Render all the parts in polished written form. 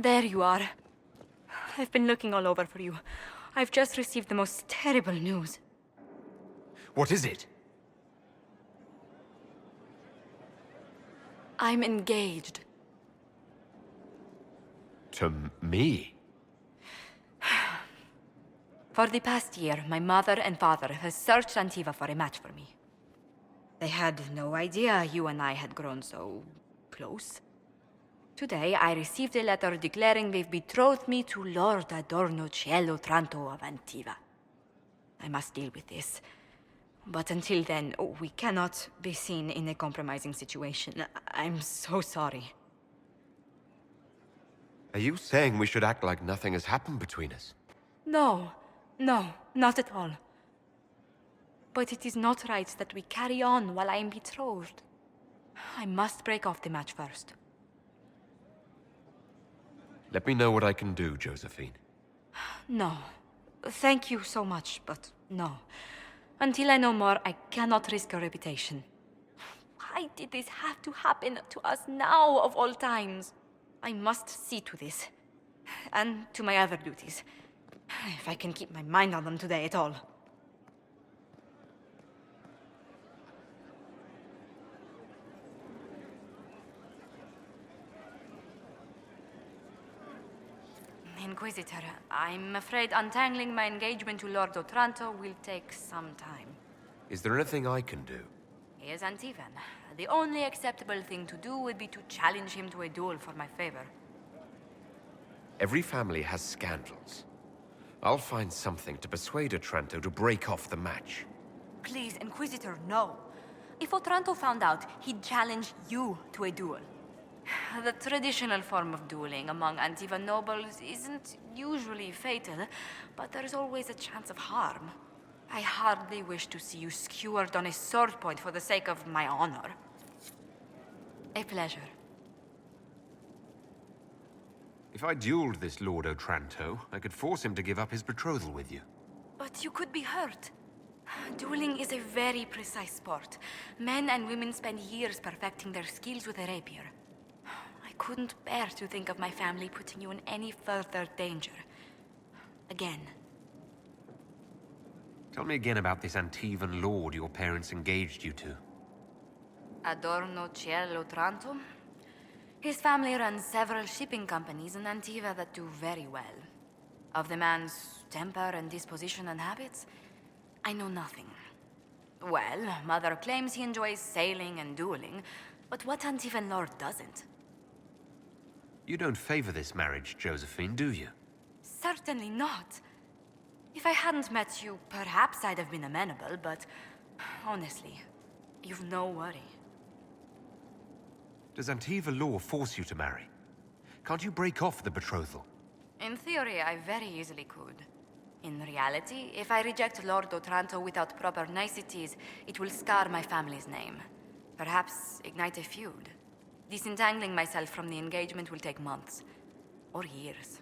There you are. I've been looking all over for you. I've just received the most terrible news. What is it? I'm engaged. To me? For the past year, my mother and father have searched Antiva for a match for me. They had no idea you and I had grown so close. Today, I received a letter declaring they've betrothed me to Lord Adorno Cielo Tranto of Antiva. I must deal with this. But until then, we cannot be seen in a compromising situation. I'm so sorry. Are you saying we should act like nothing has happened between us? No, not at all. But it is not right that we carry on while I am betrothed. I must break off the match first. Let me know what I can do, Josephine. No. Thank you so much, but no. Until I know more, I cannot risk your reputation. Why did this have to happen to us now, of all times? I must see to this. And to my other duties. If I can keep my mind on them today at all. Inquisitor, I'm afraid untangling my engagement to Lord Otranto will take some time. Is there anything I can do? He is Antivan. The only acceptable thing to do would be to challenge him to a duel for my favor. Every family has scandals. I'll find something to persuade Otranto to break off the match. Please, Inquisitor, no. If Otranto found out, he'd challenge you to a duel. The traditional form of dueling among Antivan nobles isn't usually fatal, but there's always a chance of harm. I hardly wish to see you skewered on a sword point for the sake of my honor. A pleasure. If I dueled this Lord Otranto, I could force him to give up his betrothal with you. But you could be hurt. Dueling is a very precise sport. Men and women spend years perfecting their skills with a rapier. I couldn't bear to think of my family putting you in any further danger. Again. Tell me again about this Antivan lord your parents engaged you to. Adorno Cielo Tranto? His family runs several shipping companies in Antiva that do very well. Of the man's temper and disposition and habits, I know nothing. Well, Mother claims he enjoys sailing and dueling, but what Antivan lord doesn't? You don't favor this marriage, Josephine, do you? Certainly not. If I hadn't met you, perhaps I'd have been amenable, but honestly, you've no worry. Does Antiva law force you to marry? Can't you break off the betrothal? In theory, I very easily could. In reality, if I reject Lord Otranto without proper niceties, it will scar my family's name. Perhaps ignite a feud. Disentangling myself from the engagement will take months. Or years.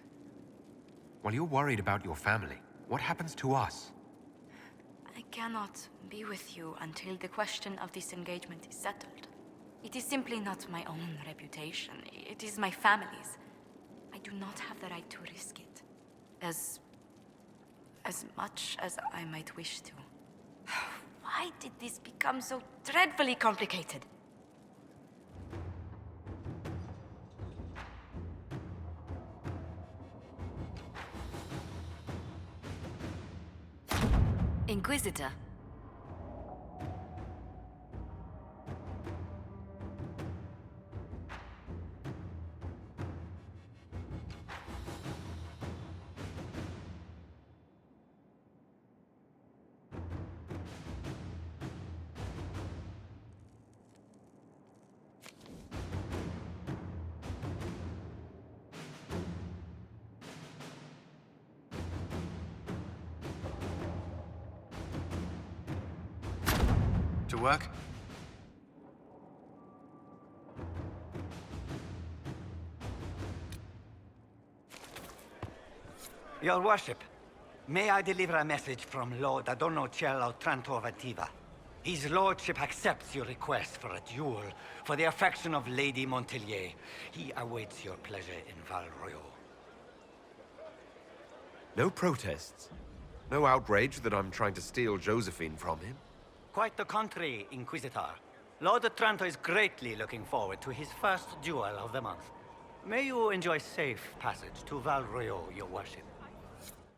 While you're worried about your family, what happens to us? I cannot be with you until the question of this engagement is settled. It is simply not my own reputation. It is my family's. I do not have the right to risk it. As much as I might wish to. Why did this become so dreadfully complicated? Inquisitor. To work? Your worship, may I deliver a message from Lord Adorno Cielo Tranto of Antiva? His lordship accepts your request for a duel for the affection of Lady Montelier. He awaits your pleasure in Val Royeaux. No protests? No outrage that I'm trying to steal Josephine from him? Quite the contrary, Inquisitor. Lord Trento is greatly looking forward to his first duel of the month. May you enjoy safe passage to Val Royeaux, your worship.